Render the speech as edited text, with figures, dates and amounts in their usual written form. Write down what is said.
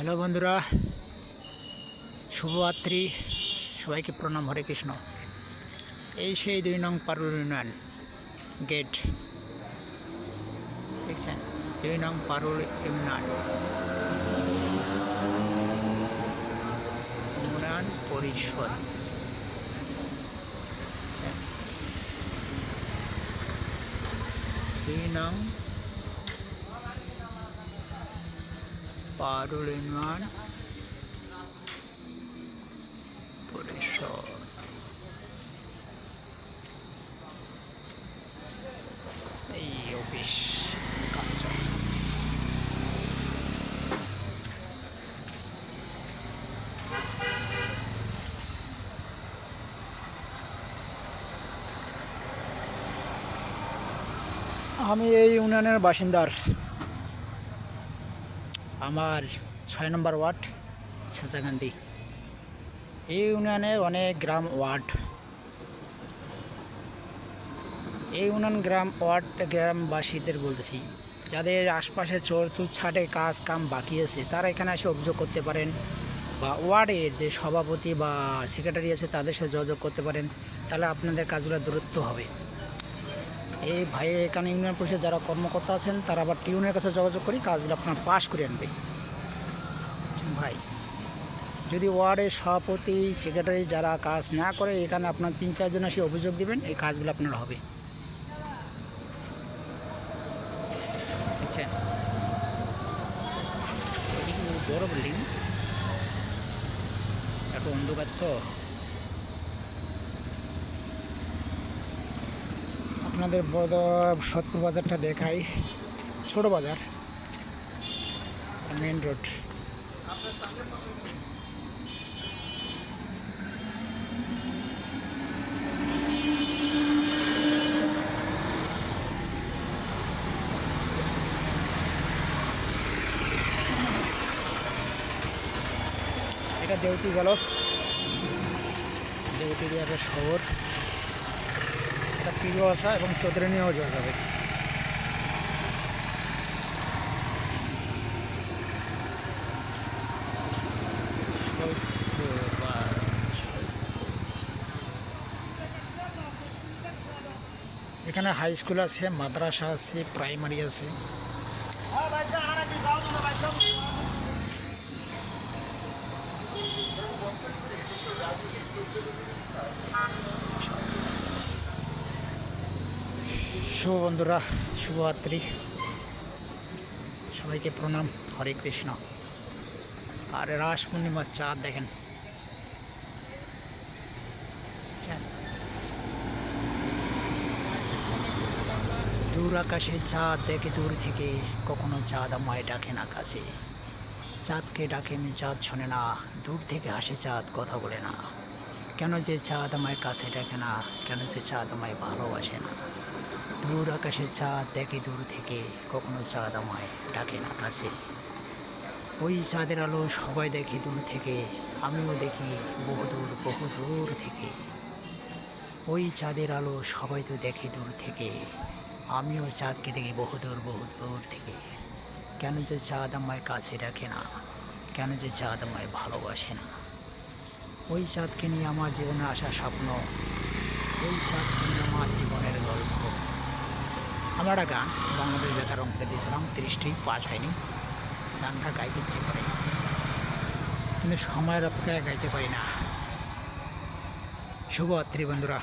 Hello বন্ধুরা, শুভরাত্রি। সবাইকে প্রণাম, হরে কৃষ্ণ। এই সেই 2 নং পারুল ইউনিয়ন গেট দেখছেন, 2 নং পারুল উন্নয়ন পরিষদ। 2 নং পারুল ইউনিয়ন পরিষদ। এই অফিস কাজ। আমি এই ইউনিয়নের বাসিন্দার। আমার 6 নম্বর ওয়ার্ড ছেঁচাকান্দি। এই ইউনিয়নের অনেক গ্রাম ওয়ার্ড। এই ইউনিয়ন গ্রামবাসীদের বলতেছি, যাদের আশপাশে চতুর ছাটে কাজ কাম বাকি আছে, তারা এখানে এসে অভিযোগ করতে পারেন, বা ওয়ার্ডের যে সভাপতি বা সেক্রেটারি আছে তাদের সাথে যোগাযোগ করতে পারেন। তাহলে আপনাদের কাজগুলো দূরত্ব হবে। এই ভাইয়ের এখানে ইউনিয়ন পরিষদ যারা কর্মকর্তা আছেন, তারা আবার টিউনের কাছে যোগাযোগ করি, কাজগুলো আপনার পাশ করে আনবে। ভাই, যদি ওয়ার্ডের সভাপতি সেক্রেটারি যারা কাজ না করে, এখানে আপনার 3-4 জন এসে অভিযোগ দিবেন, এই কাজগুলো আপনার হবে। বুঝছেন? বড় বিল্ডিং, একটু অন্ধকার তো। আপনাদের বড় সৎপুর বাজারটা দেখাই, ছোট বাজার, মেন রোড। এটা দেউতি গেল, দেউতি দিয়ে একটা শহর, এটা প্রিয় আসা এবং চৌধুরীনিও যাওয়া যাবে। এখানে হাই স্কুল আছে, মাদ্রাসা আছে, প্রাইমারি আছে। শুভ বন্ধুরা, শুভরাত্রি। সবাইকে প্রণাম, হরে কৃষ্ণ। আর রাস পূর্ণিমার চাঁদ দেখেন। দূর আকাশে চাঁদ দেখে দূর থেকে, কখনো চাঁদ আমায় ডাকে না কাছে। চাঁদকে ডাকে চাঁদ শোনে না, দূর থেকে হাসে চাঁদ কথা বলে না। কেন যে চাঁদ আমায় কাছে ডাকে না, কেন যে চাঁদ আমায় ভালোবাসে না। দূর আকাশে চাঁদ দেখে দূর থেকে, কখনো চাঁদ আমায় ডাকে না কাছে। ওই চাঁদের আলো সবাই দেখে দূর থেকে, আমিও দেখি বহু দূর থেকে। ওই চাঁদের আলো সবাই তো দেখে দূর থেকে, আমিও চাঁদকে দেখি বহু দূর থেকে। কেন যে চাঁদ আমায় কাছে ডাকে না, কেন যে চাঁদ আমায় ভালোবাসে না। ওই চাঁদকে নিয়ে আমার জীবনে আসা স্বপ্ন, ওই চাঁদকে নিয়ে আমার জীবনের গল্প। আমার একটা গান বাংলাদেশ বেতার অঙ্কে দিয়েছিলাম, 30টি পাস হয়নি। গানটা গাইতে ইচ্ছে করে, কিন্তু সময়ের অপেক্ষায় গাইতে পারি না। শুভরাত্রি বন্ধুরা।